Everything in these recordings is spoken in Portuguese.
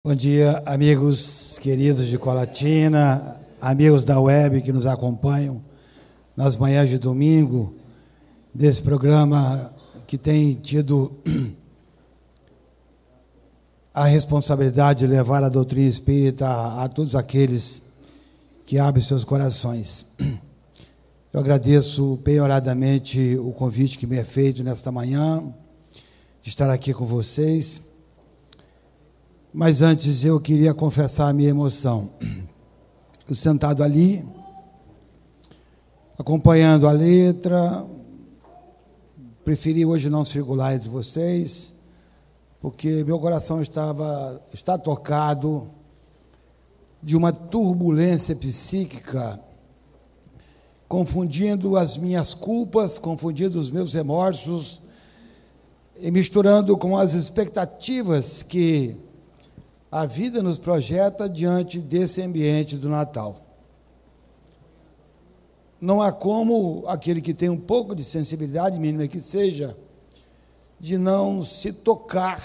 Bom dia, amigos queridos de Colatina, amigos da web que nos acompanham nas manhãs de domingo, desse programa que tem tido a responsabilidade de levar a doutrina espírita a todos aqueles que abrem seus corações. Eu agradeço penhoradamente o convite que me é feito nesta manhã, de estar aqui com vocês. Mas antes eu queria confessar a minha emoção. Eu sentado ali, acompanhando a letra, preferi hoje não circular entre vocês, porque meu coração está tocado de uma turbulência psíquica, confundindo as minhas culpas, confundindo os meus remorsos, e misturando com as expectativas que a vida nos projeta diante desse ambiente do Natal. Não há como aquele que tem um pouco de sensibilidade, mínima que seja, de não se tocar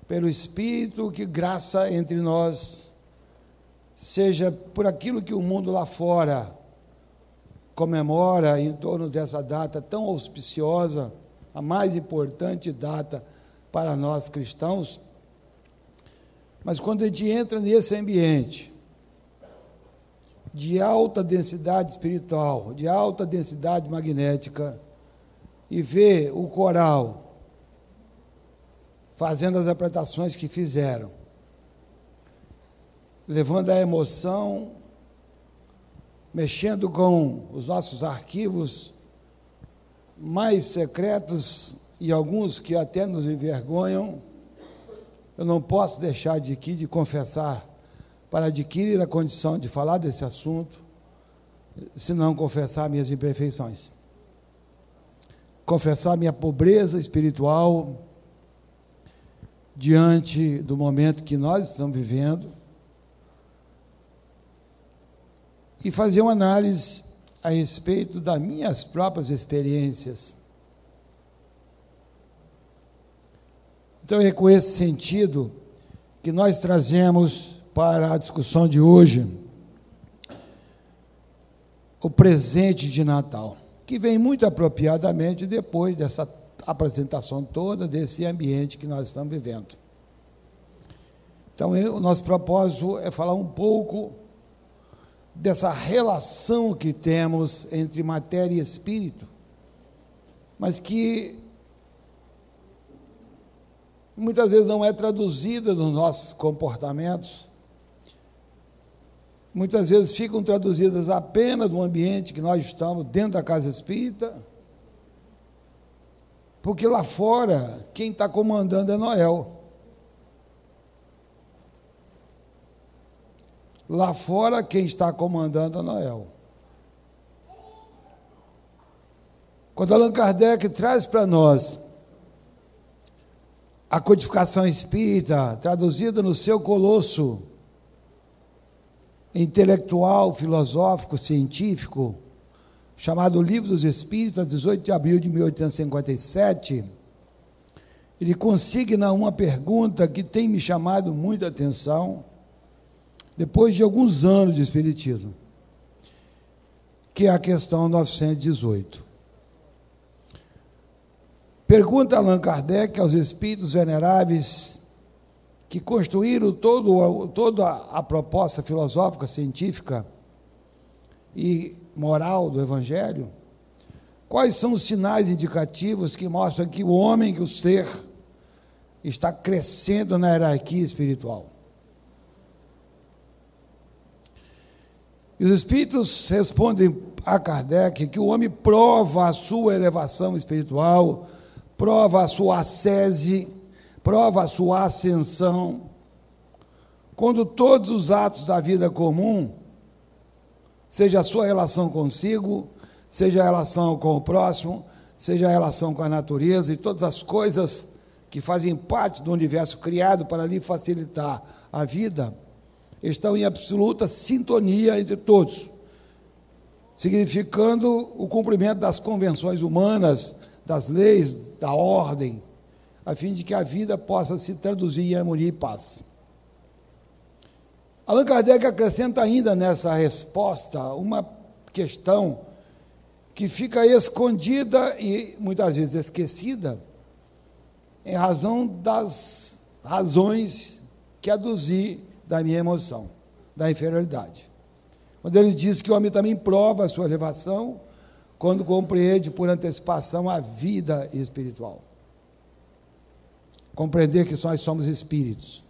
pelo Espírito que graça entre nós, seja por aquilo que o mundo lá fora comemora em torno dessa data tão auspiciosa, a mais importante data para nós cristãos. Mas quando a gente entra nesse ambiente de alta densidade espiritual, de alta densidade magnética, e vê o coral fazendo as apresentações que fizeram, levando a emoção, mexendo com os nossos arquivos mais secretos e alguns que até nos envergonham, eu não posso deixar de confessar, para adquirir a condição de falar desse assunto, se não confessar minhas imperfeições. Confessar minha pobreza espiritual diante do momento que nós estamos vivendo e fazer uma análise a respeito das minhas próprias experiências. Então, é com esse sentido que nós trazemos para a discussão de hoje o presente de Natal, que vem muito apropriadamente depois dessa apresentação toda, desse ambiente que nós estamos vivendo. Então, o nosso propósito é falar um pouco dessa relação que temos entre matéria e espírito, mas que muitas vezes não é traduzida nos nossos comportamentos, muitas vezes ficam traduzidas apenas no ambiente que nós estamos, dentro da casa espírita, porque lá fora, quem está comandando é Noel. Lá fora, quem está comandando é Noel. Quando Allan Kardec traz para nós a codificação espírita, traduzida no seu colosso intelectual, filosófico, científico, chamado Livro dos Espíritos, 18 de abril de 1857, ele consigna uma pergunta que tem me chamado muita atenção, depois de alguns anos de espiritismo, que é a questão 918. Pergunta Allan Kardec aos espíritos veneráveis que construíram toda a proposta filosófica, científica e moral do Evangelho, quais são os sinais indicativos que mostram que o homem, que o ser, está crescendo na hierarquia espiritual. E os espíritos respondem a Kardec que o homem prova a sua elevação espiritual, prova a sua ascese, prova a sua ascensão, quando todos os atos da vida comum, seja a sua relação consigo, seja a relação com o próximo, seja a relação com a natureza e todas as coisas que fazem parte do universo criado para lhe facilitar a vida, estão em absoluta sintonia entre todos, significando o cumprimento das convenções humanas, das leis, da ordem, a fim de que a vida possa se traduzir em harmonia e paz. Allan Kardec acrescenta ainda nessa resposta uma questão que fica escondida e muitas vezes esquecida em razão das razões que aduzi da minha emoção, da inferioridade. Quando ele diz que o homem também prova a sua elevação quando compreende por antecipação a vida espiritual. Compreender que nós somos espíritos.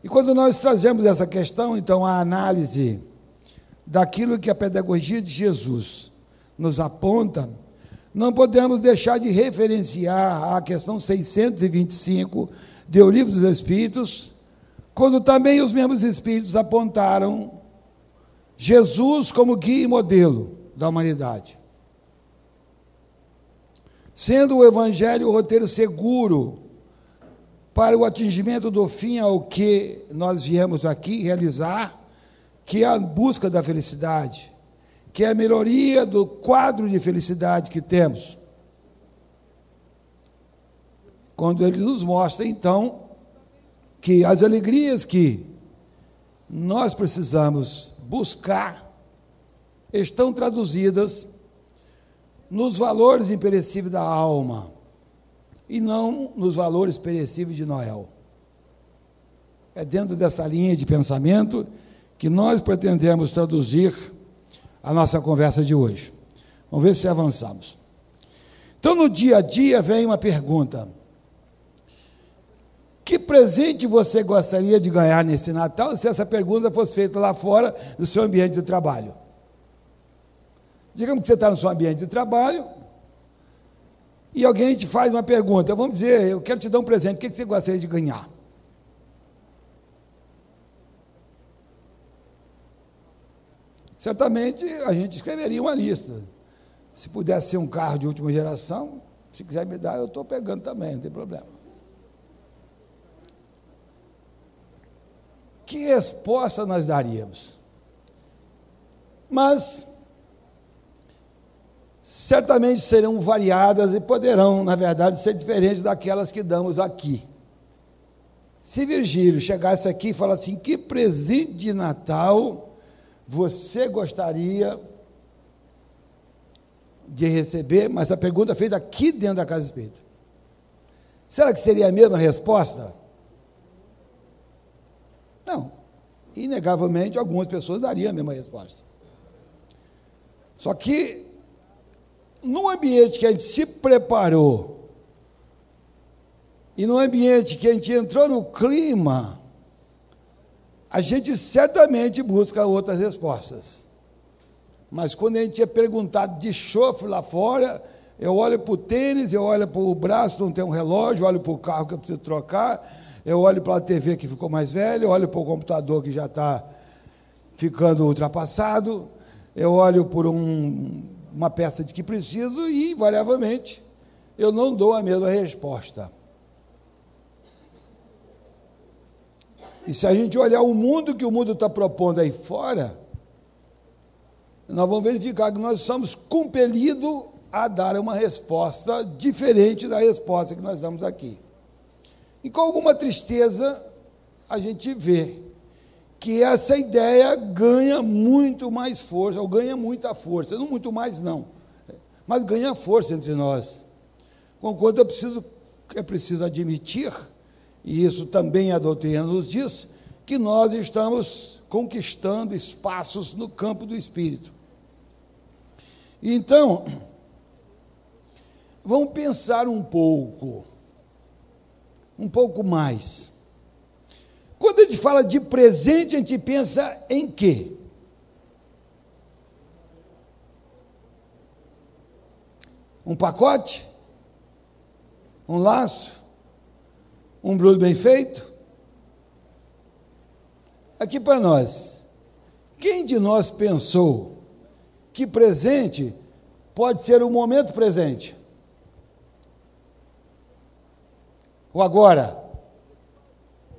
E quando nós trazemos essa questão, então, a análise daquilo que a pedagogia de Jesus nos aponta, não podemos deixar de referenciar a questão 625 do Livro dos Espíritos, quando também os mesmos Espíritos apontaram Jesus como guia e modelo da humanidade. Sendo o Evangelho o roteiro seguro para o atingimento do fim ao que nós viemos aqui realizar, que é a busca da felicidade, que é a melhoria do quadro de felicidade que temos. Quando ele nos mostra, então, que as alegrias que nós precisamos buscar estão traduzidas nos valores imperecíveis da alma e não nos valores perecíveis de Noel. É dentro dessa linha de pensamento que nós pretendemos traduzir a nossa conversa de hoje. Vamos ver se avançamos. Então, no dia a dia vem uma pergunta: que presente você gostaria de ganhar nesse Natal, se essa pergunta fosse feita lá fora do seu ambiente de trabalho? Digamos que você está no seu ambiente de trabalho e alguém te faz uma pergunta. Vamos dizer, eu quero te dar um presente, o que você gostaria de ganhar? Certamente a gente escreveria uma lista. Se pudesse ser um carro de última geração, se quiser me dar, eu estou pegando também, não tem problema. Que resposta nós daríamos? Mas certamente serão variadas e poderão, na verdade, ser diferentes daquelas que damos aqui. Se Virgílio chegasse aqui e falasse assim: que presente de Natal você gostaria de receber? Mas a pergunta é feita aqui dentro da Casa Espírita. Será que seria a mesma resposta? Não. Inegavelmente, algumas pessoas dariam a mesma resposta. Só que, no ambiente que a gente se preparou, e no ambiente que a gente entrou no clima, a gente certamente busca outras respostas. Mas quando a gente é perguntado de chofre lá fora, eu olho para o tênis, eu olho para o braço, não tem um relógio, eu olho para o carro que eu preciso trocar, eu olho para a TV que ficou mais velha, eu olho para o computador que já está ficando ultrapassado, eu olho por uma peça de que preciso e, invariavelmente, eu não dou a mesma resposta. E se a gente olhar o mundo que o mundo está propondo aí fora, nós vamos verificar que nós somos compelidos a dar uma resposta diferente da resposta que nós damos aqui. E com alguma tristeza, a gente vê que essa ideia ganha muito mais força, ou ganha muita força, não muito mais não, mas ganha força entre nós. Conquanto é preciso admitir, e isso também a doutrina nos diz, que nós estamos conquistando espaços no campo do espírito. Então, vamos pensar um pouco mais. Quando a gente fala de presente, a gente pensa em quê? Um pacote? Um laço? Um embrulho bem feito? Aqui para nós, quem de nós pensou que presente pode ser o momento presente? Ou agora?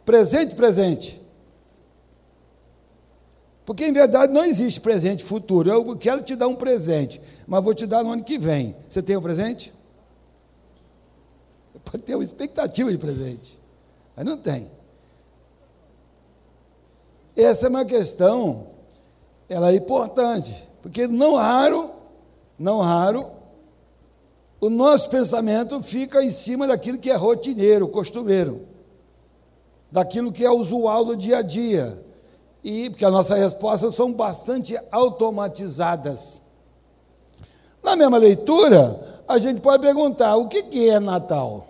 Presente. Porque, em verdade, não existe presente e futuro. Eu quero te dar um presente, mas vou te dar no ano que vem. Você tem um presente? Pode ter uma expectativa de presente, mas não tem. Essa é uma questão, ela é importante, porque não raro, o nosso pensamento fica em cima daquilo que é rotineiro, costumeiro, daquilo que é usual do dia a dia, e porque as nossas respostas são bastante automatizadas. Na mesma leitura, a gente pode perguntar, o que é Natal?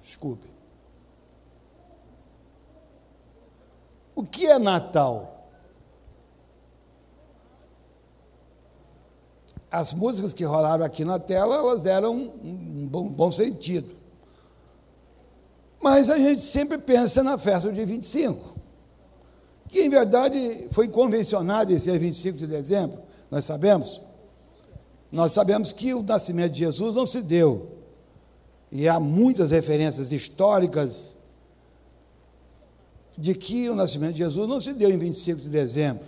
Desculpe. O que é Natal? As músicas que rolaram aqui na tela, elas deram um bom sentido. Mas a gente sempre pensa na festa do dia 25, que em verdade foi convencionado esse dia 25 de dezembro, nós sabemos. Nós sabemos que o nascimento de Jesus não se deu, e há muitas referências históricas de que o nascimento de Jesus não se deu em 25 de dezembro,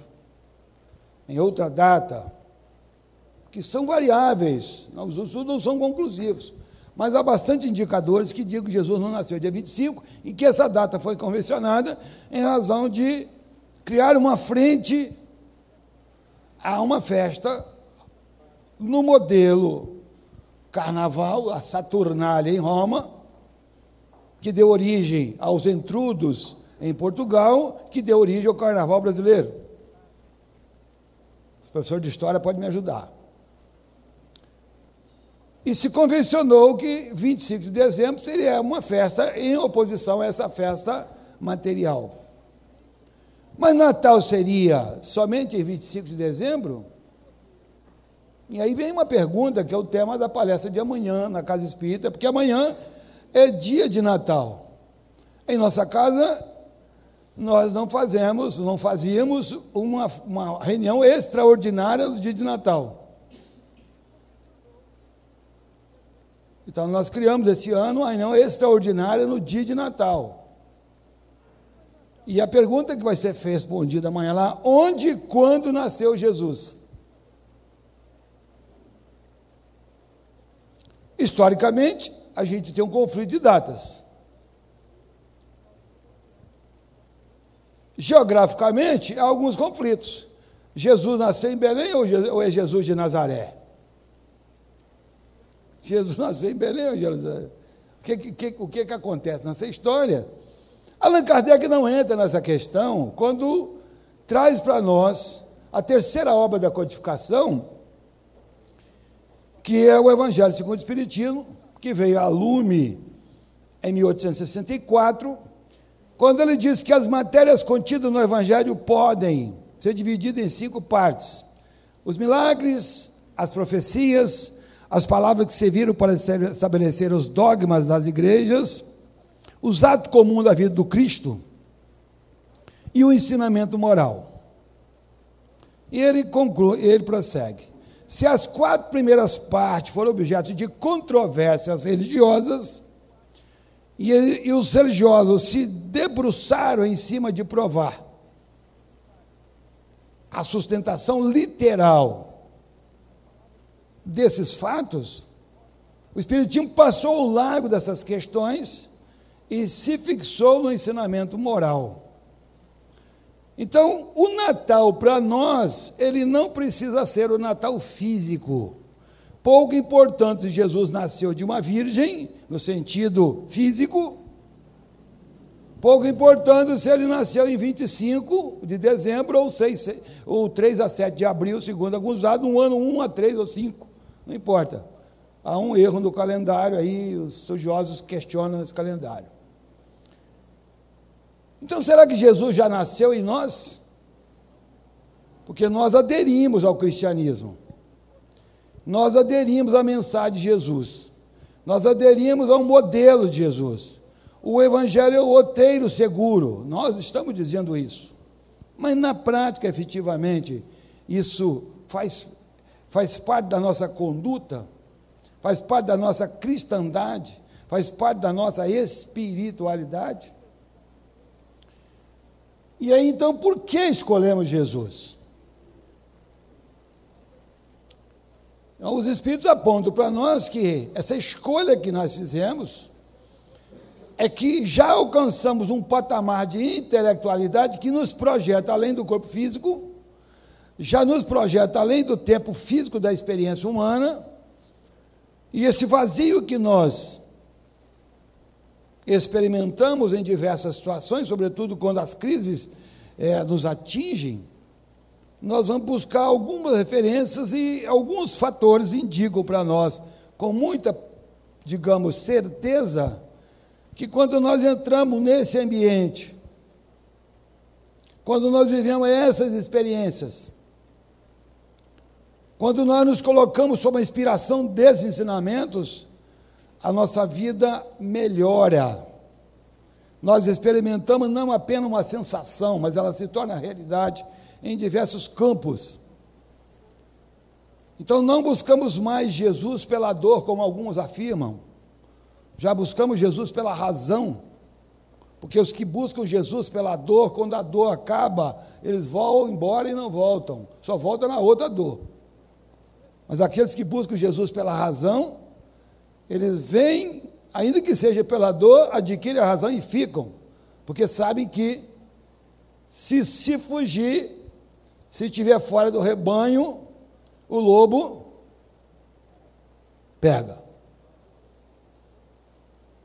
em outra data, que são variáveis, os estudos não são conclusivos, mas há bastante indicadores que dizem que Jesus não nasceu dia 25 e que essa data foi convencionada em razão de criar uma frente a uma festa no modelo carnaval, a Saturnália em Roma, que deu origem aos entrudos em Portugal, que deu origem ao carnaval brasileiro. O professor de história pode me ajudar. E se convencionou que 25 de dezembro seria uma festa em oposição a essa festa material. Mas Natal seria somente em 25 de dezembro? E aí vem uma pergunta, que é o tema da palestra de amanhã na Casa Espírita, porque amanhã é dia de Natal. Em nossa casa, nós não fazíamos uma reunião extraordinária no dia de Natal. Então, nós criamos esse ano uma reunião extraordinária no dia de Natal. E a pergunta que vai ser respondida amanhã lá, onde e quando nasceu Jesus? Historicamente, a gente tem um conflito de datas. Geograficamente, há alguns conflitos. Jesus nasceu em Belém ou é Jesus de Nazaré? Jesus nasceu em Belém ou Jerusalém? O que acontece nessa história? Allan Kardec não entra nessa questão quando traz para nós a terceira obra da codificação, que é o Evangelho segundo o Espiritismo, que veio a lume em 1864, quando ele diz que as matérias contidas no Evangelho podem ser divididas em 5 partes: os milagres, as profecias, as palavras que serviram para estabelecer os dogmas das igrejas, os atos comuns da vida do Cristo e o ensinamento moral. E ele conclui, ele prossegue: se as 4 primeiras partes foram objeto de controvérsias religiosas, e os religiosos se debruçaram em cima de provar a sustentação literal desses fatos, o Espiritismo passou ao largo dessas questões e se fixou no ensinamento moral. Então, o Natal, para nós, ele não precisa ser o Natal físico. Pouco importante se Jesus nasceu de uma virgem, no sentido físico, pouco importante se ele nasceu em 25 de dezembro ou 3 a 7 de abril, segundo alguns dados, no ano 1 a 3 ou 5, não importa. Há um erro no calendário, aí os estudiosos questionam esse calendário. Então, será que Jesus já nasceu em nós? Porque nós aderimos ao cristianismo, nós aderimos à mensagem de Jesus, nós aderimos ao modelo de Jesus. O Evangelho é o roteiro seguro, nós estamos dizendo isso. Mas na prática, efetivamente, isso faz parte da nossa conduta, faz parte da nossa cristandade, faz parte da nossa espiritualidade. E aí, então, por que escolhemos Jesus? Os Espíritos apontam para nós que essa escolha que nós fizemos é que já alcançamos um patamar de intelectualidade que nos projeta além do corpo físico, já nos projeta além do tempo físico da experiência humana, e esse vazio que nós experimentamos em diversas situações, sobretudo quando as crises nos atingem, nós vamos buscar algumas referências e alguns fatores indicam para nós, com muita, digamos, certeza, que quando nós entramos nesse ambiente, quando nós vivemos essas experiências, quando nós nos colocamos sob a inspiração desses ensinamentos, a nossa vida melhora. Nós experimentamos não apenas uma sensação, mas ela se torna realidade em diversos campos. Então não buscamos mais Jesus pela dor, como alguns afirmam. Já buscamos Jesus pela razão, porque os que buscam Jesus pela dor, quando a dor acaba, eles vão embora e não voltam, só voltam na outra dor. Mas aqueles que buscam Jesus pela razão, eles vêm, ainda que seja pela dor, adquirem a razão e ficam, porque sabem que se fugir, se estiver fora do rebanho, o lobo pega.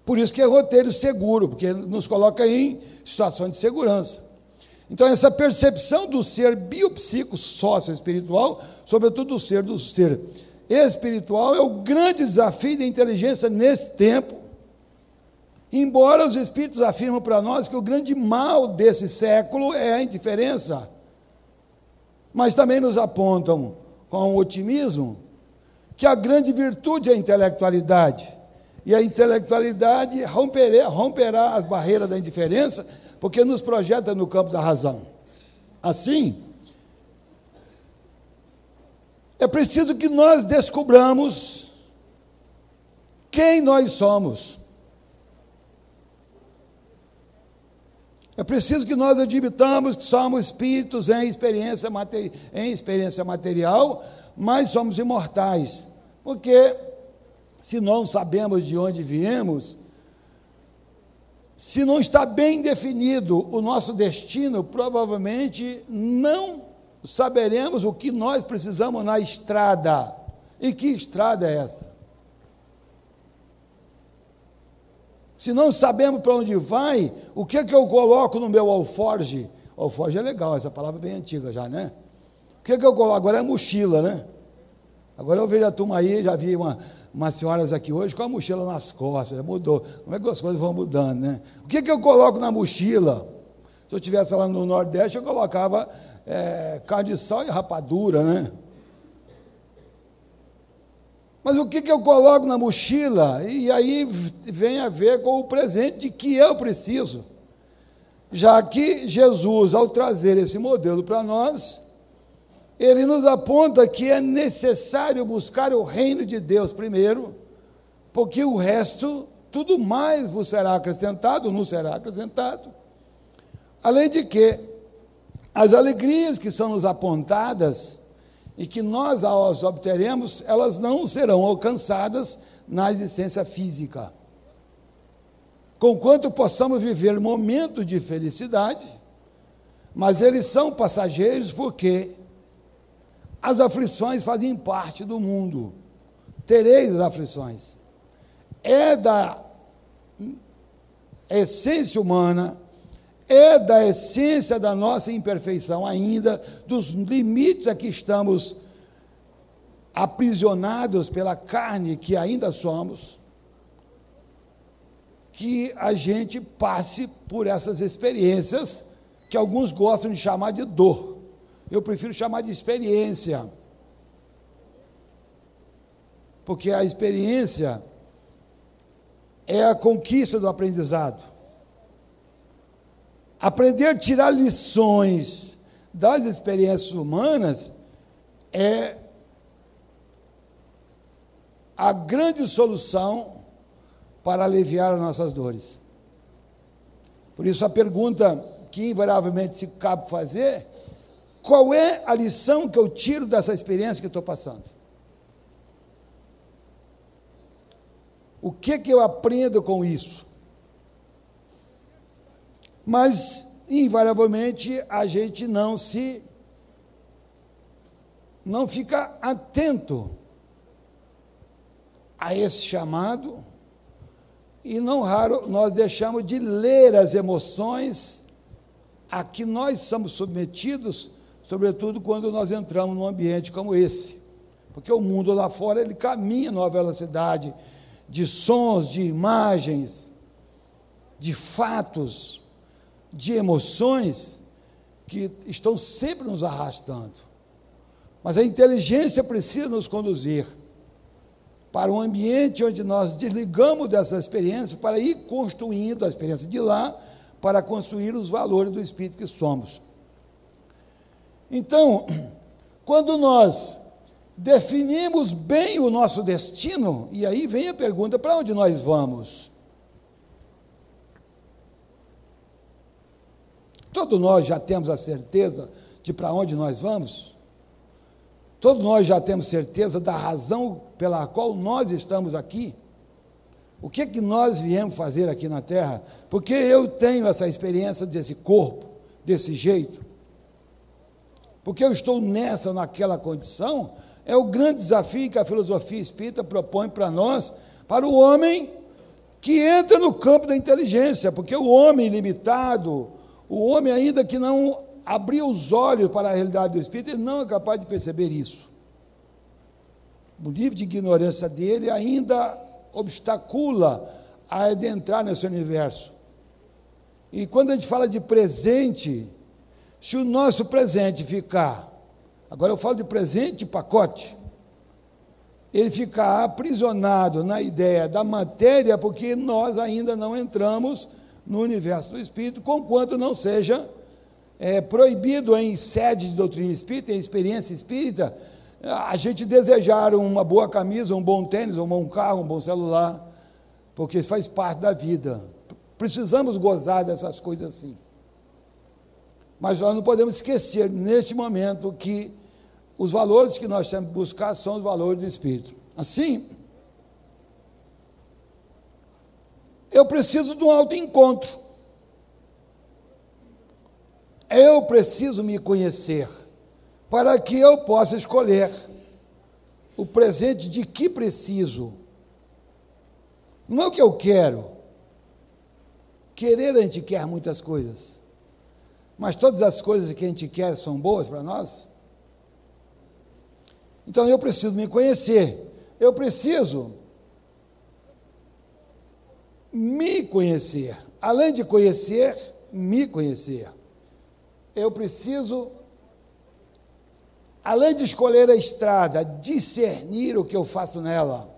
Por isso que é roteiro seguro, porque nos coloca em situação de segurança. Então, essa percepção do ser biopsico, sócio-espiritual, sobretudo do ser espiritual, é o grande desafio da inteligência nesse tempo. Embora os espíritos afirmam para nós que o grande mal desse século é a indiferença, mas também nos apontam com otimismo que a grande virtude é a intelectualidade, e a intelectualidade romperá as barreiras da indiferença, porque nos projeta no campo da razão. Assim, é preciso que nós descubramos quem nós somos. É preciso que nós admitamos que somos espíritos em experiência material, mas somos imortais, porque se não sabemos de onde viemos, se não está bem definido o nosso destino, provavelmente não saberemos o que nós precisamos na estrada. E que estrada é essa? Se não sabemos para onde vai, o que eu coloco no meu alforge? Alforge é legal, essa palavra é bem antiga já, né? O que eu coloco? Agora é mochila, né? Agora eu vejo a turma aí, já vi umas senhoras aqui hoje com a mochila nas costas, já mudou. Como é que as coisas vão mudando, né? O que eu coloco na mochila? Se eu estivesse lá no Nordeste, eu colocava carne de sal e rapadura, né? Mas o que eu coloco na mochila? E aí vem a ver com o presente de que eu preciso. Já que Jesus, ao trazer esse modelo para nós, ele nos aponta que é necessário buscar o reino de Deus primeiro, porque o resto, tudo mais vos será acrescentado, nos será acrescentado. Além de que, as alegrias que são nos apontadas e que nós as obteremos, elas não serão alcançadas na existência física. Conquanto possamos viver momentos de felicidade, mas eles são passageiros porque as aflições fazem parte do mundo. Tereis as aflições. É da essência humana, é da essência da nossa imperfeição ainda, dos limites a que estamos aprisionados pela carne que ainda somos, que a gente passe por essas experiências que alguns gostam de chamar de dor. Eu prefiro chamar de experiência, porque a experiência é a conquista do aprendizado. Aprender a tirar lições das experiências humanas é a grande solução para aliviar as nossas dores. Por isso a pergunta que invariavelmente se cabe fazer: qual é a lição que eu tiro dessa experiência que eu estou passando? O que eu aprendo com isso? mas, invariavelmente, a gente não fica atento a esse chamado, e não raro nós deixamos de ler as emoções a que nós somos submetidos, sobretudo quando nós entramos num ambiente como esse, porque o mundo lá fora, ele caminha numa velocidade de sons, de imagens, de fatos, de emoções, que estão sempre nos arrastando, mas a inteligência precisa nos conduzir para um ambiente onde nós desligamos dessa experiência para ir construindo a experiência de lá, para construir os valores do Espírito que somos. Então, quando nós definimos bem o nosso destino, e aí vem a pergunta: para onde nós vamos? Todos nós já temos a certeza de para onde nós vamos? Todos nós já temos certeza da razão pela qual nós estamos aqui? O que é que nós viemos fazer aqui na Terra? Porque eu tenho essa experiência desse corpo, desse jeito? Porque eu estou nessa, naquela condição? É o grande desafio que a filosofia espírita propõe para nós, para o homem que entra no campo da inteligência, porque o homem limitado, o homem ainda que não abriu os olhos para a realidade do Espírito, ele não é capaz de perceber isso. O nível de ignorância dele ainda obstacula a adentrar nesse universo. E quando a gente fala de presente, se o nosso presente ficar, agora eu falo de presente pacote, ele ficar aprisionado na ideia da matéria, porque nós ainda não entramos no universo do Espírito, conquanto não seja proibido em sede de doutrina espírita, em experiência espírita, a gente desejar uma boa camisa, um bom tênis, um bom carro, um bom celular, porque faz parte da vida. Precisamos gozar dessas coisas assim. Mas nós não podemos esquecer, neste momento, que os valores que nós temos que buscar são os valores do Espírito. Assim, eu preciso de um autoencontro. Eu preciso me conhecer, para que eu possa escolher o presente de que preciso. Não é o que eu quero. Querer, a gente quer muitas coisas, mas todas as coisas que a gente quer são boas para nós? Então eu preciso me conhecer, eu preciso me conhecer, além de conhecer, me conhecer. Eu preciso, além de escolher a estrada, discernir o que eu faço nela.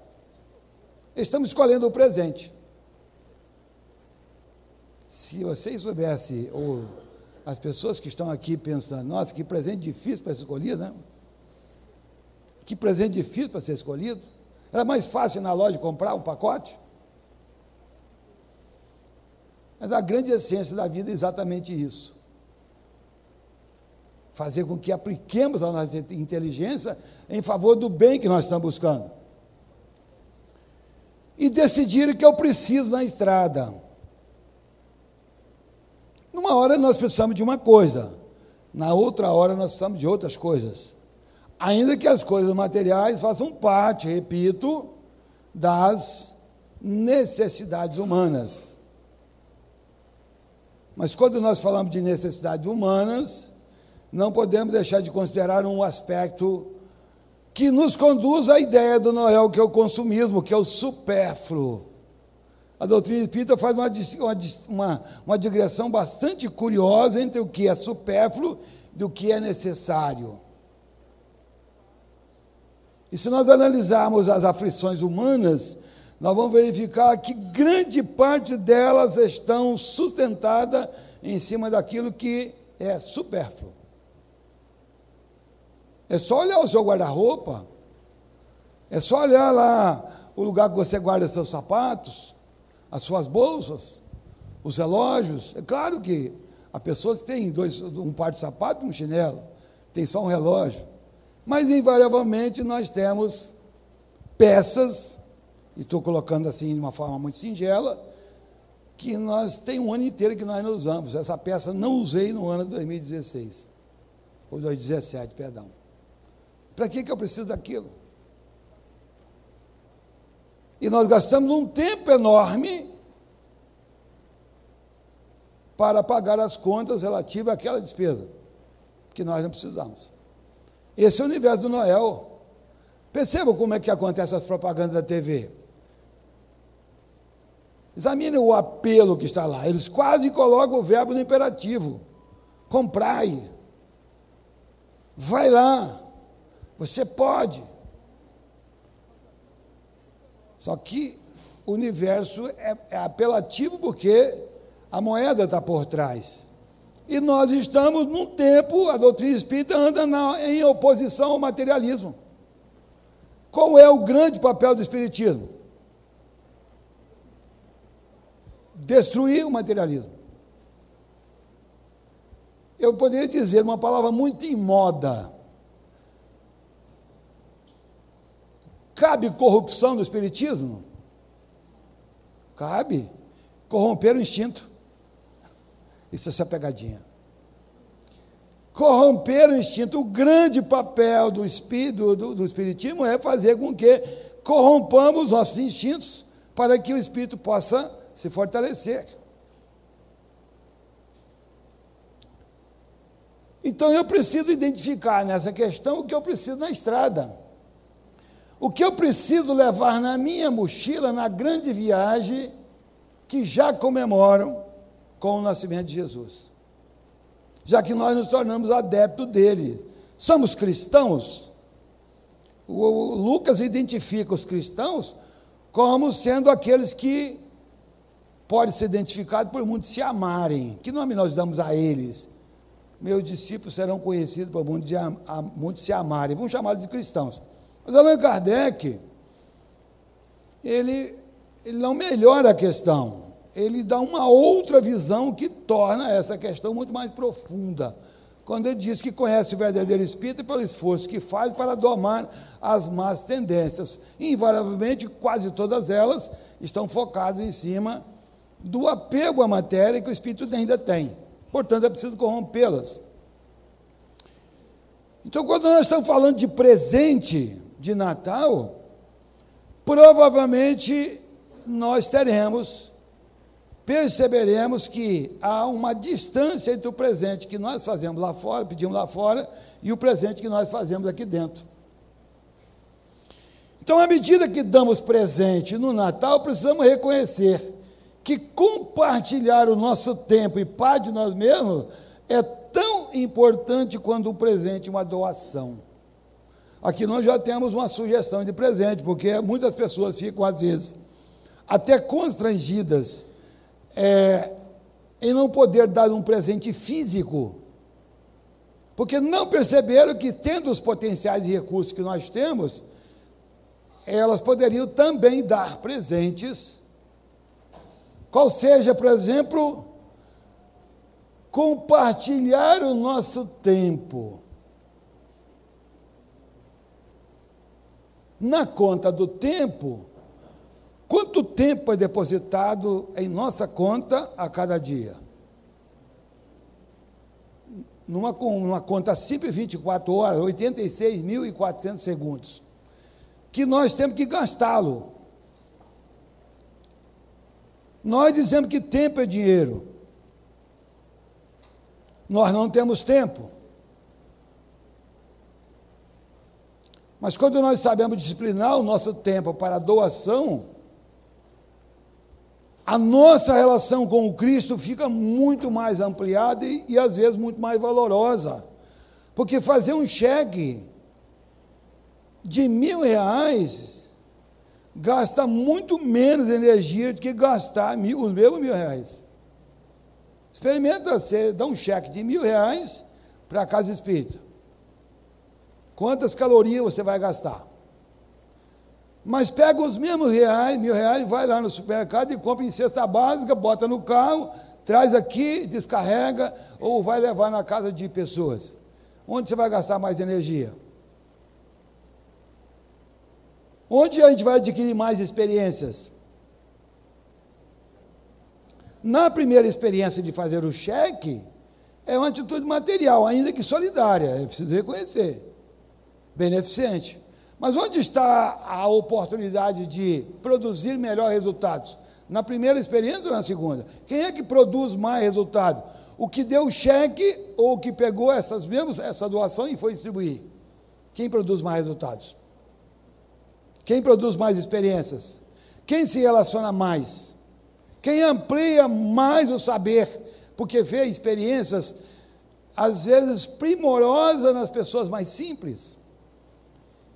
Estamos escolhendo o presente. Se vocês soubessem, ou as pessoas que estão aqui pensando, nossa, que presente difícil para ser escolhido, né? Que presente difícil para ser escolhido. Era mais fácil ir na loja comprar um pacote. Mas a grande essência da vida é exatamente isso. Fazer com que apliquemos a nossa inteligência em favor do bem que nós estamos buscando. E decidir o que eu preciso na estrada. Numa hora nós precisamos de uma coisa, na outra hora nós precisamos de outras coisas. Ainda que as coisas materiais façam parte, repito, das necessidades humanas. Mas quando nós falamos de necessidades humanas, não podemos deixar de considerar um aspecto que nos conduz à ideia do Noel, que é o consumismo, que é o supérfluo. A doutrina espírita faz uma digressão bastante curiosa entre o que é supérfluo e o que é necessário. E se nós analisarmos as aflições humanas, nós vamos verificar que grande parte delas estão sustentadas em cima daquilo que é supérfluo. É só olhar o seu guarda-roupa, é só olhar lá o lugar que você guarda seus sapatos, as suas bolsas, os relógios. É claro que a pessoa tem um par de sapato e um chinelo, tem só um relógio, mas invariavelmente nós temos peças, e estou colocando assim de uma forma muito singela, que nós tem um ano inteiro que nós não usamos. Essa peça não usei no ano de 2016, ou 2017, perdão. Para que eu preciso daquilo? E nós gastamos um tempo enorme para pagar as contas relativas àquela despesa, que nós não precisamos. Esse é o universo do Noel. Percebam como é que acontecem as propagandas da TV. Examine o apelo que está lá. Eles quase colocam o verbo no imperativo. Comprai. Vai lá. Você pode. Só que o universo é apelativo porque a moeda está por trás. E nós estamos num tempo, a doutrina espírita anda em oposição ao materialismo. Qual é o grande papel do espiritismo? Destruir o materialismo. Eu poderia dizer uma palavra muito em moda. Cabe corrupção no espiritismo? Cabe. Corromper o instinto. Isso é essa pegadinha. Corromper o instinto. O grande papel do espiritismo é fazer com que corrompamos nossos instintos para que o espírito possa se fortalecer. Então eu preciso identificar nessa questão o que eu preciso na estrada. O que eu preciso levar na minha mochila na grande viagem que já comemoram com o nascimento de Jesus. Já que nós nos tornamos adeptos dele. Somos cristãos? O Lucas identifica os cristãos como sendo aqueles que podem ser identificados por muitos se amarem. Que nome nós damos a eles? Meus discípulos serão conhecidos por muitos se amarem. Vamos chamá-los de cristãos. Mas Allan Kardec, ele não melhora a questão. Ele dá uma outra visão que torna essa questão muito mais profunda. Quando ele diz que conhece o verdadeiro espírito pelo esforço que faz para domar as más tendências. Invariavelmente, quase todas elas estão focadas em cima do apego à matéria que o espírito ainda tem. Portanto, é preciso corrompê-las. Então, quando nós estamos falando de presente de Natal, provavelmente nós perceberemos que há uma distância entre o presente que nós fazemos lá fora, pedimos lá fora, e o presente que nós fazemos aqui dentro. Então, à medida que damos presente no Natal, precisamos reconhecer que compartilhar o nosso tempo e parte de nós mesmos é tão importante quanto um presente, uma doação. Aqui nós já temos uma sugestão de presente, porque muitas pessoas ficam, às vezes, até constrangidas em não poder dar um presente físico, porque não perceberam que, tendo os potenciais e recursos que nós temos, elas poderiam também dar presentes, qual seja, por exemplo, compartilhar o nosso tempo. Na conta do tempo, quanto tempo é depositado em nossa conta a cada dia? Numa conta simples, 24 horas, 86.400 segundos, que nós temos que gastá-lo. Nós dizemos que tempo é dinheiro. Nós não temos tempo. Mas quando nós sabemos disciplinar o nosso tempo para a doação, a nossa relação com o Cristo fica muito mais ampliada e às vezes muito mais valorosa. Porque fazer um cheque de R$1.000 gasta muito menos energia do que gastar os mesmos R$1.000. Experimenta você dar um cheque de R$1.000 para a casa espírita. Quantas calorias você vai gastar? Mas pega os mesmos R$1.000, vai lá no supermercado e compra em cesta básica, bota no carro, traz aqui, descarrega, ou vai levar na casa de pessoas. Onde você vai gastar mais energia? Onde a gente vai adquirir mais experiências? Na primeira experiência de fazer o cheque, é uma atitude material, ainda que solidária, é preciso reconhecer, beneficente. Mas onde está a oportunidade de produzir melhores resultados? Na primeira experiência ou na segunda? Quem é que produz mais resultado? O que deu o cheque ou o que pegou essa doação e foi distribuir? Quem produz mais resultados? Quem produz mais experiências? Quem se relaciona mais? Quem amplia mais o saber? Porque vê experiências, às vezes, primorosas nas pessoas mais simples.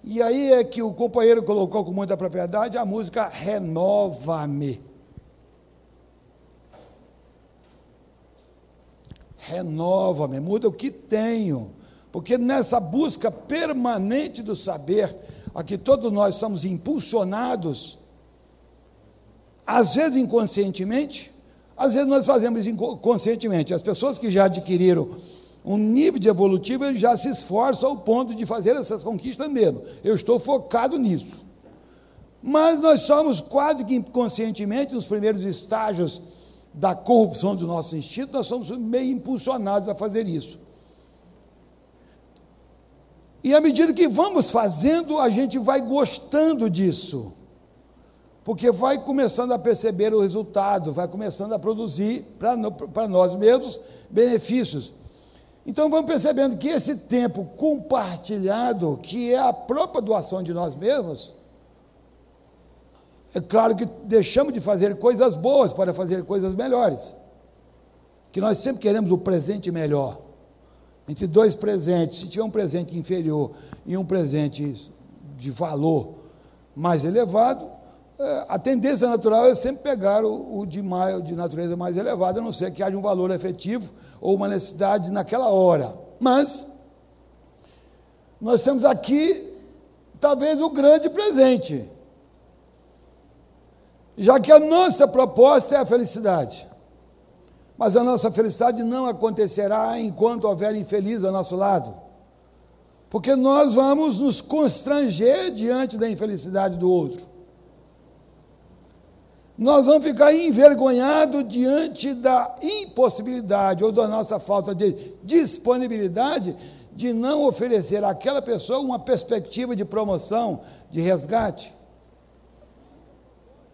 E aí é que o companheiro colocou com muita propriedade a música Renova-me. Renova-me, muda o que tenho, porque nessa busca permanente do saber, a que todos nós somos impulsionados, às vezes inconscientemente, às vezes nós fazemos inconscientemente. As pessoas que já adquiriram um nível de evolutivo, eles já se esforçam ao ponto de fazer essas conquistas mesmo. Eu estou focado nisso. Mas nós somos quase que inconscientemente, nos primeiros estágios da corrupção do nosso instinto, nós somos meio impulsionados a fazer isso. E à medida que vamos fazendo, a gente vai gostando disso, porque vai começando a perceber o resultado, vai começando a produzir para nós mesmos benefícios. Então vamos percebendo que esse tempo compartilhado, que é a própria doação de nós mesmos, é claro que deixamos de fazer coisas boas para fazer coisas melhores, que nós sempre queremos o presente melhor. Entre dois presentes, se tiver um presente inferior e um presente de valor mais elevado, a tendência natural é sempre pegar o de natureza mais elevada, a não ser que haja um valor efetivo ou uma necessidade naquela hora. Mas nós temos aqui talvez o grande presente, já que a nossa proposta é a felicidade. Mas a nossa felicidade não acontecerá enquanto houver infeliz ao nosso lado, porque nós vamos nos constranger diante da infelicidade do outro. Nós vamos ficar envergonhados diante da impossibilidade ou da nossa falta de disponibilidade de não oferecer àquela pessoa uma perspectiva de promoção, de resgate.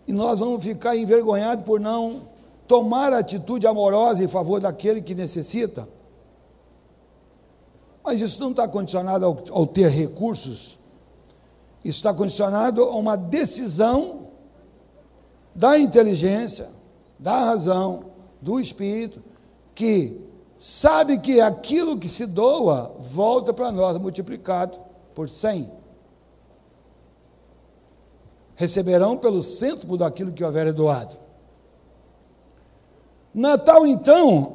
E nós vamos ficar envergonhados por não tomar atitude amorosa em favor daquele que necessita. Mas isso não está condicionado ao ter recursos, isso está condicionado a uma decisão da inteligência, da razão, do espírito, que sabe que aquilo que se doa volta para nós multiplicado por 100. Receberão pelo cêntuplo daquilo que houver doado. Natal, então,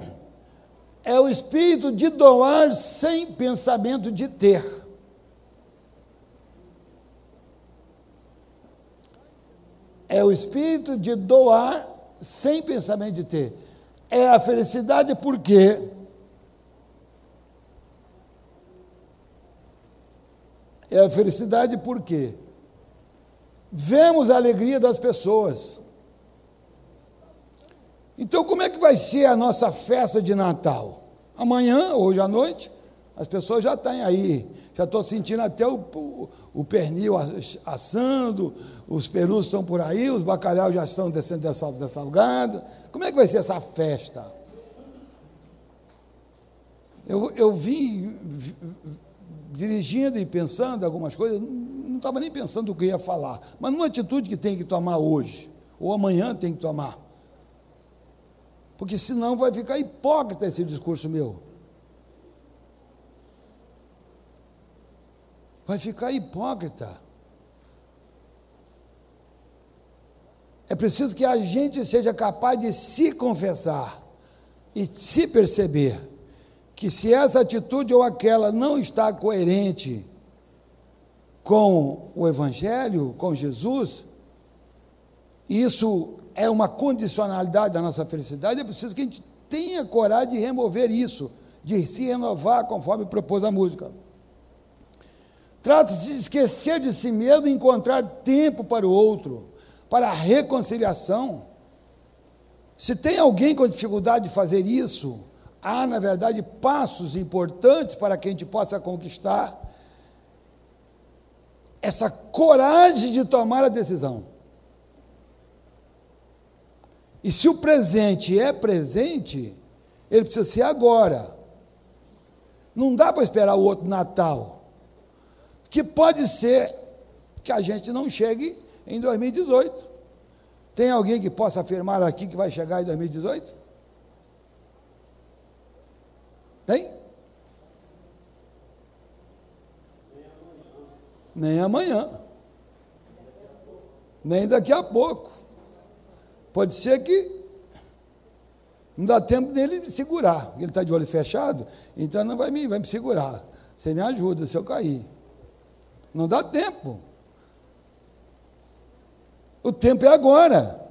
é o espírito de doar sem pensamento de ter. É o espírito de doar sem pensamento de ter. É a felicidade porque vemos a alegria das pessoas. Então, como é que vai ser a nossa festa de Natal? Amanhã, hoje à noite, as pessoas já estão aí, já estou sentindo até o pernil assando, os perus estão por aí, os bacalhaus já estão descendo da salgada. Como é que vai ser essa festa? Eu vim dirigindo e pensando algumas coisas, não estava nem pensando o que eu ia falar, mas numa atitude que tem que tomar hoje, ou amanhã tem que tomar, porque senão vai ficar hipócrita esse discurso meu. Vai ficar hipócrita. É preciso que a gente seja capaz de se confessar e se perceber que se essa atitude ou aquela não está coerente com o Evangelho, com Jesus, isso é uma condicionalidade da nossa felicidade, é preciso que a gente tenha coragem de remover isso, de se renovar conforme propôs a música. Trata-se de esquecer de si mesmo e encontrar tempo para o outro, para a reconciliação. Se tem alguém com dificuldade de fazer isso, há, na verdade, passos importantes para que a gente possa conquistar essa coragem de tomar a decisão. E se o presente é presente, ele precisa ser agora. Não dá para esperar o outro Natal, que pode ser que a gente não chegue em 2018. Tem alguém que possa afirmar aqui que vai chegar em 2018? Tem? Nem amanhã. Nem daqui a pouco. Pode ser que não dá tempo dele me segurar. Ele está de olho fechado, então não vai me segurar. Você me ajuda se eu cair. Não dá tempo. O tempo é agora.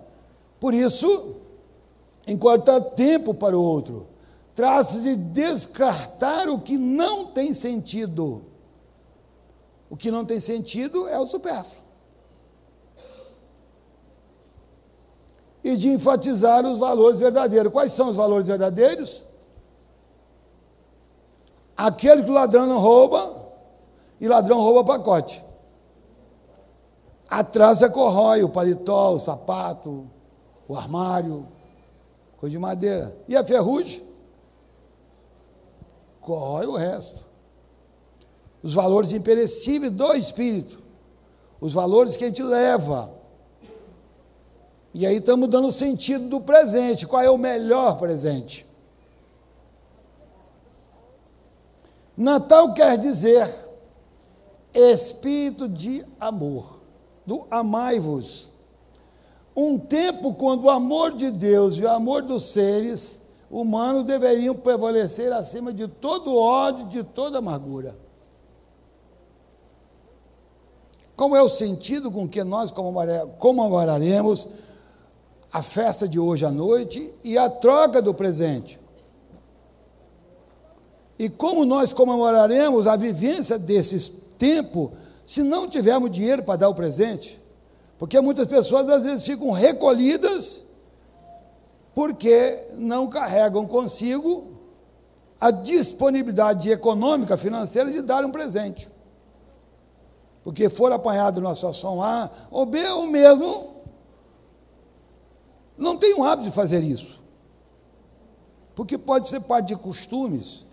Por isso, enquanto há tempo para o outro, trata-se de descartar o que não tem sentido. O que não tem sentido é o supérfluo. E de enfatizar os valores verdadeiros. Quais são os valores verdadeiros? Aquele que o ladrão não rouba, e ladrão rouba pacote. A traça corrói o paletó, o sapato, o armário, coisa de madeira. E a ferrugem? Corrói o resto. Os valores imperecíveis do espírito, os valores que a gente leva. E aí estamos dando o sentido do presente. Qual é o melhor presente? Natal quer dizer espírito de amor, do amai-vos. Um tempo quando o amor de Deus e o amor dos seres humanos deveriam prevalecer acima de todo ódio, de toda amargura. Qual é o sentido com que nós comemoraremos a festa de hoje à noite e a troca do presente? E como nós comemoraremos a vivência desses tempos se não tivermos dinheiro para dar o presente? Porque muitas pessoas às vezes ficam recolhidas porque não carregam consigo a disponibilidade econômica, financeira de dar um presente. Porque for apanhado numa situação A ou B, ou mesmo não tem o hábito de fazer isso. Porque pode ser parte de costumes.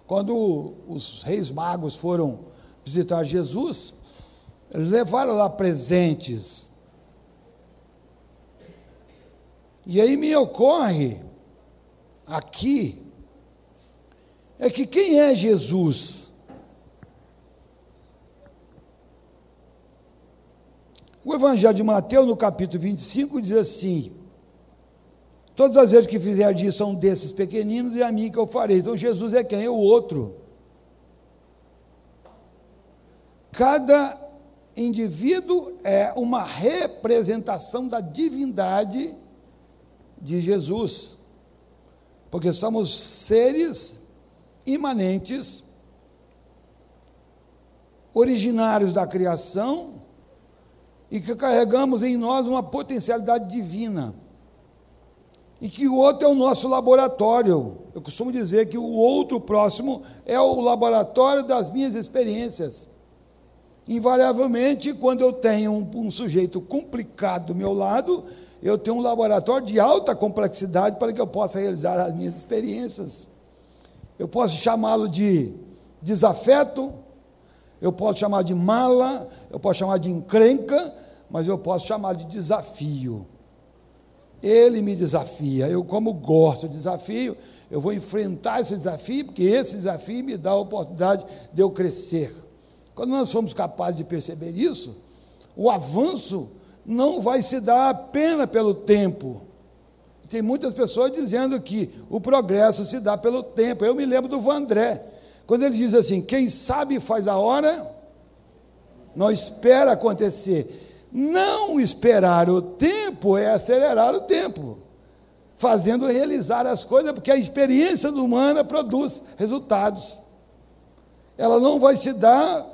Quando os reis magos foram visitar Jesus, levaram lá presentes. E aí me ocorre aqui é que quem é Jesus? O Evangelho de Mateus, no capítulo 25, diz assim: todas as vezes que fizer disso a um desses pequeninos, é a mim que eu farei. Então Jesus é quem? É o outro. Cada indivíduo é uma representação da divindade de Jesus, porque somos seres imanentes, originários da criação, e que carregamos em nós uma potencialidade divina, e que o outro é o nosso laboratório. Eu costumo dizer que o outro próximo é o laboratório das minhas experiências. Invariavelmente, quando eu tenho um sujeito complicado do meu lado, eu tenho um laboratório de alta complexidade para que eu possa realizar as minhas experiências. Eu posso chamá-lo de desafeto, eu posso chamar de mala, eu posso chamar de encrenca, mas eu posso chamar de desafio. Ele me desafia, eu como gosto de desafio, eu vou enfrentar esse desafio, porque esse desafio me dá a oportunidade de eu crescer. Quando nós somos capazes de perceber isso, o avanço não vai se dar apenas pelo tempo. Tem muitas pessoas dizendo que o progresso se dá pelo tempo. Eu me lembro do Vandré, quando ele diz assim: quem sabe faz a hora, não espera acontecer. Não esperar o tempo é acelerar o tempo, fazendo realizar as coisas, porque a experiência humana produz resultados. Ela não vai se dar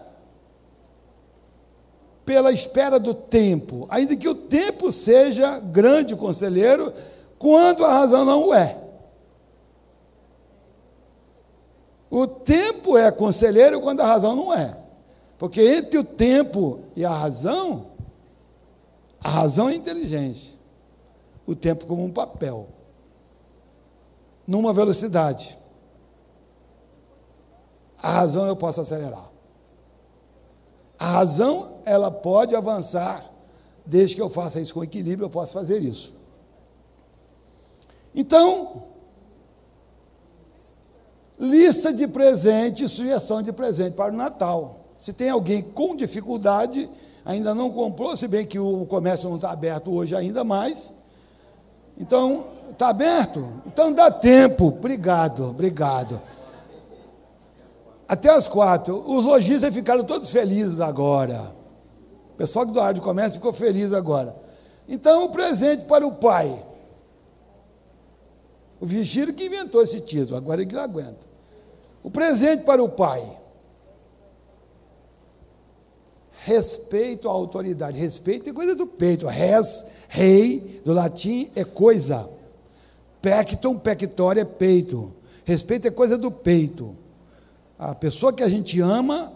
pela espera do tempo, ainda que o tempo seja grande conselheiro, quando a razão não o é. O tempo é conselheiro quando a razão não é. Porque entre o tempo e a razão é inteligente. O tempo como um papel, numa velocidade. A razão eu posso acelerar. A razão, ela pode avançar, desde que eu faça isso com equilíbrio, eu posso fazer isso. Então, lista de presente, sugestão de presente para o Natal. Se tem alguém com dificuldade, ainda não comprou, se bem que o comércio não está aberto hoje ainda mais. Então, está aberto? Então dá tempo. Obrigado. Até as 4. Os lojistas ficaram todos felizes agora. O pessoal do área de comércio ficou feliz agora. Então, o presente para o pai. O Vigílio que inventou esse título, agora ele que não aguenta. O presente para o pai. Respeito à autoridade. Respeito é coisa do peito. Res, rei, do latim, é coisa. Pectum, pectore, é peito. Respeito é coisa do peito. A pessoa que a gente ama,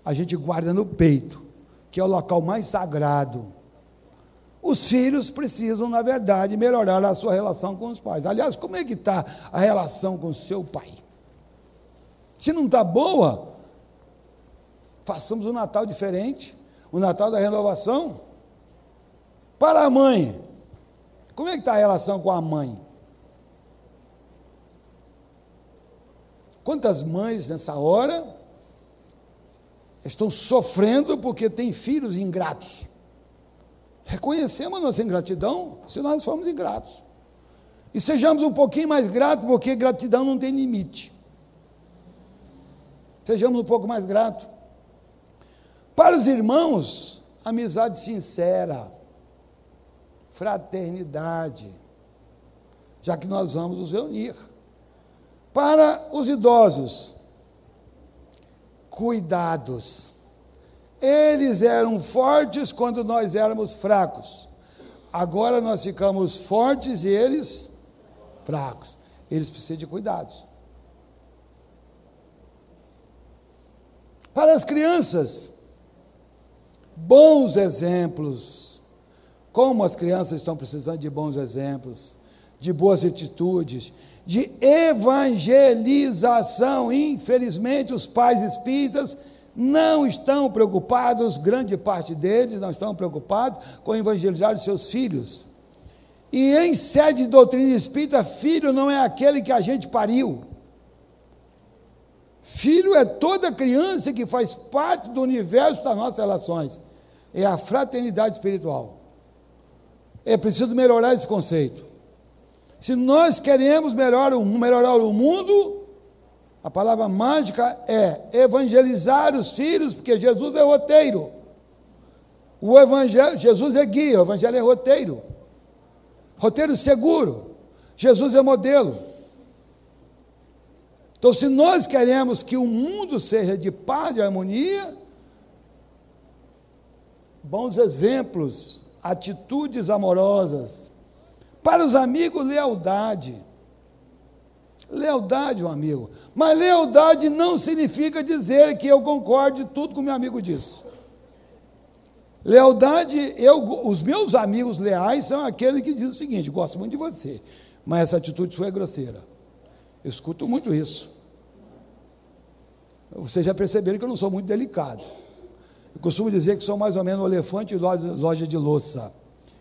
a gente guarda no peito, que é o local mais sagrado. Os filhos precisam, na verdade, melhorar a sua relação com os pais. Aliás, como é que está a relação com o seu pai? Se não está boa, façamos um Natal diferente, o Natal da renovação. Para a mãe, como é que está a relação com a mãe? Quantas mães nessa hora estão sofrendo porque têm filhos ingratos? Reconhecemos a nossa ingratidão se nós formos ingratos. E sejamos um pouquinho mais gratos, porque gratidão não tem limite. Sejamos um pouco mais gratos. Para os irmãos, amizade sincera, fraternidade, já que nós vamos nos reunir. Para os idosos, cuidados. Eles eram fortes quando nós éramos fracos. Agora nós ficamos fortes e eles fracos. Eles precisam de cuidados. Para as crianças, bons exemplos. Como as crianças estão precisando de bons exemplos, de boas atitudes, de evangelização. Infelizmente, os pais espíritas não estão preocupados, grande parte deles não estão preocupados com evangelizar os seus filhos. E em sede de doutrina espírita, filho não é aquele que a gente pariu. Filho é toda criança que faz parte do universo das nossas relações. É a fraternidade espiritual. É preciso melhorar esse conceito. Se nós queremos melhorar o mundo, a palavra mágica é evangelizar os filhos, porque Jesus é roteiro. Jesus é guia, o evangelho é roteiro. Roteiro seguro. Jesus é modelo. Então, se nós queremos que o mundo seja de paz e harmonia, bons exemplos, atitudes amorosas. Para os amigos, lealdade. Lealdade, um amigo. Mas lealdade não significa dizer que eu concordo de tudo que o meu amigo diz. Lealdade, os meus amigos leais são aqueles que dizem o seguinte: gosto muito de você, mas essa atitude sua é grosseira. Eu escuto muito isso. Vocês já perceberam que eu não sou muito delicado. Eu costumo dizer que sou mais ou menos um elefante em loja de louça.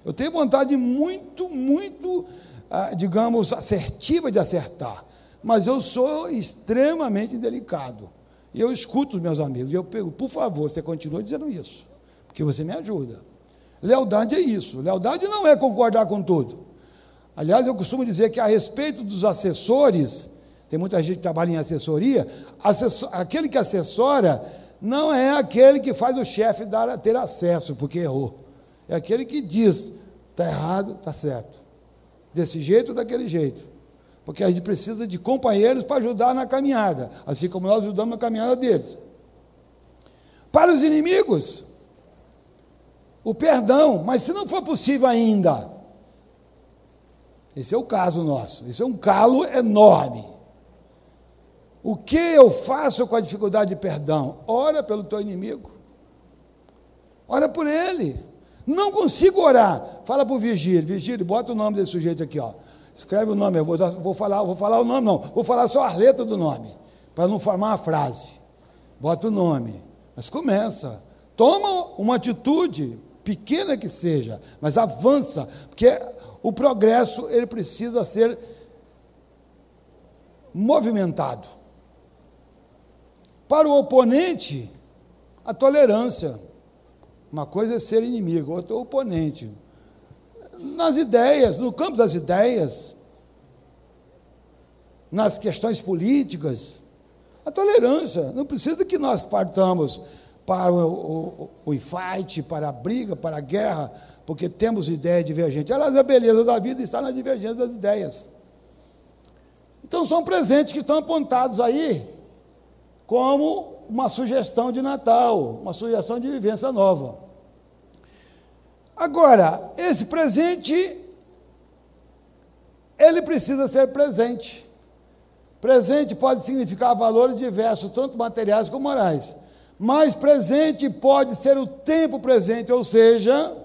Eu tenho vontade muito, digamos, assertiva de acertar, mas eu sou extremamente delicado. E eu escuto os meus amigos, e eu pergunto: por favor, você continua dizendo isso, porque você me ajuda. Lealdade é isso. Lealdade não é concordar com tudo. Aliás, eu costumo dizer que a respeito dos assessores, tem muita gente que trabalha em assessoria, aquele que assessora não é aquele que faz o chefe ter acesso, porque errou. É aquele que diz: está errado, está certo. Desse jeito ou daquele jeito. Porque a gente precisa de companheiros para ajudar na caminhada, assim como nós ajudamos na caminhada deles. Para os inimigos, o perdão, mas se não for possível ainda, esse é o caso nosso, esse é um calo enorme. O que eu faço com a dificuldade de perdão? Ora pelo teu inimigo, ora por ele. Não consigo orar, fala para o Virgílio, bota o nome desse sujeito aqui, ó. Escreve o nome, eu vou falar o nome não, vou falar só a letra do nome, para não formar uma frase. Bota o nome, mas começa, toma uma atitude, pequena que seja, mas avança, porque o progresso, ele precisa ser movimentado. Para o oponente, a tolerância. Uma coisa é ser inimigo, outra é o oponente. Nas ideias, no campo das ideias, nas questões políticas, a tolerância. Não precisa que nós partamos para o infight, para a briga, para a guerra, porque temos ideias divergentes. Aliás, a beleza da vida está na divergência das ideias. Então, são presentes que estão apontados aí como uma sugestão de Natal, uma sugestão de vivência nova. Agora, esse presente, ele precisa ser presente. Presente pode significar valores diversos, tanto materiais como morais. Mas presente pode ser o tempo presente, ou seja,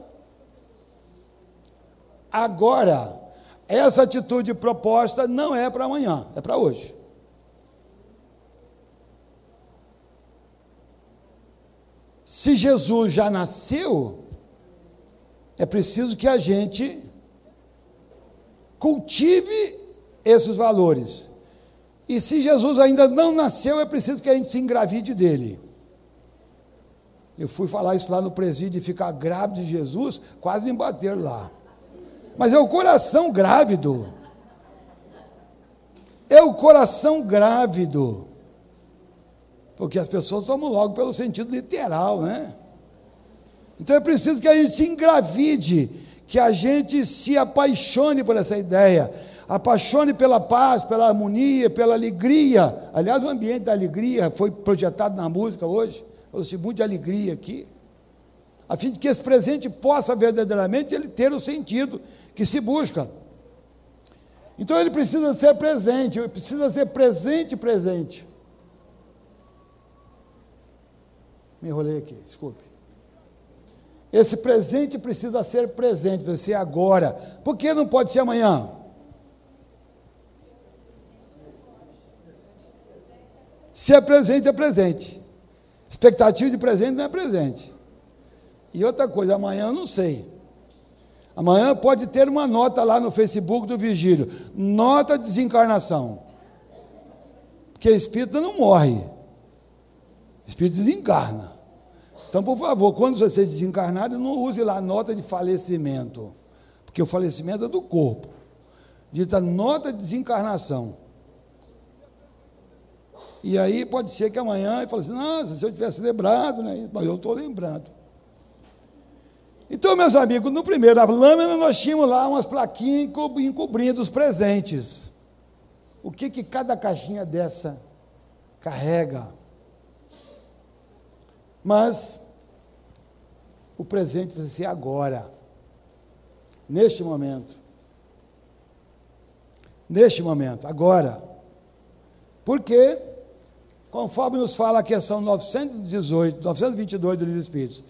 agora. Essa atitude proposta não é para amanhã, é para hoje. Se Jesus já nasceu, é preciso que a gente cultive esses valores. E se Jesus ainda não nasceu, é preciso que a gente se engravide dele. Eu fui falar isso lá no presídio, e ficar grávido de Jesus, quase me bateram lá. Mas é o coração grávido. É o coração grávido. Porque as pessoas tomam logo pelo sentido literal, né? Então é preciso que a gente se engravide, que a gente se apaixone por essa ideia, apaixone pela paz, pela harmonia, pela alegria. Aliás, o ambiente da alegria foi projetado na música hoje, falou-se muito de alegria aqui, a fim de que esse presente possa verdadeiramente ele ter o sentido que se busca. Então ele precisa ser presente, precisa ser presente. Me enrolei aqui, desculpe. Esse presente precisa ser presente, precisa ser agora. Por que não pode ser amanhã? Se é presente, é presente. Expectativa de presente não é presente. E outra coisa, amanhã eu não sei. Amanhã pode ter uma nota lá no Facebook do Virgílio, nota de desencarnação. Porque espírita não morre, espírita desencarna. Então, por favor, quando você desencarnar, não use lá nota de falecimento, porque o falecimento é do corpo. Dita nota de desencarnação. E aí pode ser que amanhã ele fale assim, nossa, se eu tivesse lembrado, né? Mas eu não estou lembrando. Então, meus amigos, no primeiro lâmina nós tínhamos lá umas plaquinhas encobrindo os presentes. O que cada caixinha dessa carrega? Mas o presente precisa ser agora, neste momento, agora. Porque, conforme nos fala a questão 922 do Livro dos Espíritos,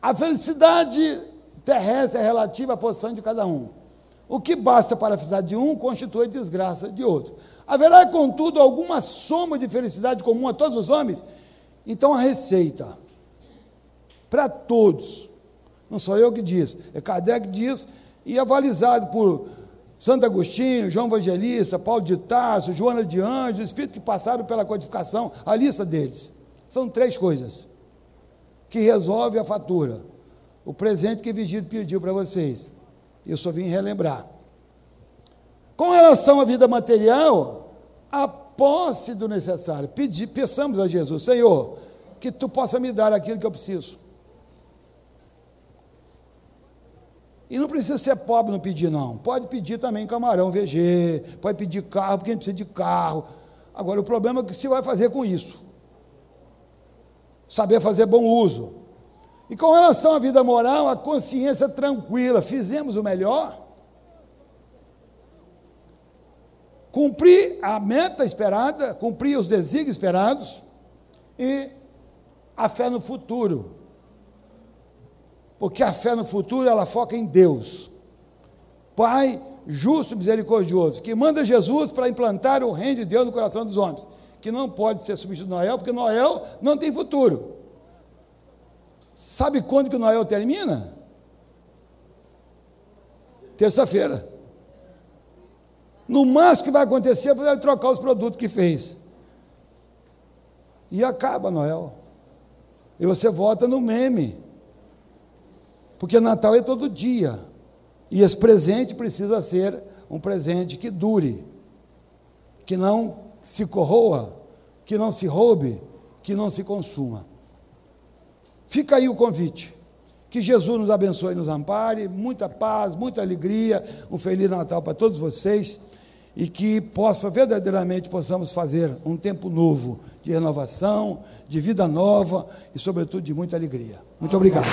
a felicidade terrestre é relativa à posição de cada um. O que basta para a felicidade de um constitui a desgraça de outro. Haverá, contudo, alguma soma de felicidade comum a todos os homens? Então, a receita, para todos, não sou eu que diz, é Kardec que diz, e avalizado por Santo Agostinho, João Evangelista, Paulo de Tarso, Joana de Anjos, espíritos que passaram pela codificação, a lista deles. São 3 coisas que resolve a fatura. O presente que Virgílio pediu para vocês. Eu só vim relembrar. Com relação à vida material, a posse do necessário. Peçamos a Jesus, Senhor, que Tu possa me dar aquilo que eu preciso. E não precisa ser pobre no pedir, não. Pode pedir também camarão VG, pode pedir carro, porque a gente precisa de carro. Agora, o problema é o que se vai fazer com isso. Saber fazer bom uso. E com relação à vida moral, a consciência tranquila, fizemos o melhor, cumprir a meta esperada, cumprir os desígnios esperados, e a fé no futuro, porque a fé no futuro, ela foca em Deus, Pai justo e misericordioso, que manda Jesus para implantar o reino de Deus no coração dos homens, que não pode ser substituído Noel, porque Noel não tem futuro. Sabe quando que o Noel termina? Terça-feira. No máximo que vai acontecer é ele trocar os produtos que fez. E acaba Noel. E você volta no meme. Porque Natal é todo dia. E esse presente precisa ser um presente que dure, que não se corroa, que não se roube, que não se consuma. Fica aí o convite. Que Jesus nos abençoe e nos ampare, muita paz, muita alegria, um Feliz Natal para todos vocês, e que verdadeiramente possamos fazer um tempo novo de renovação, de vida nova e, sobretudo, de muita alegria. Muito obrigado.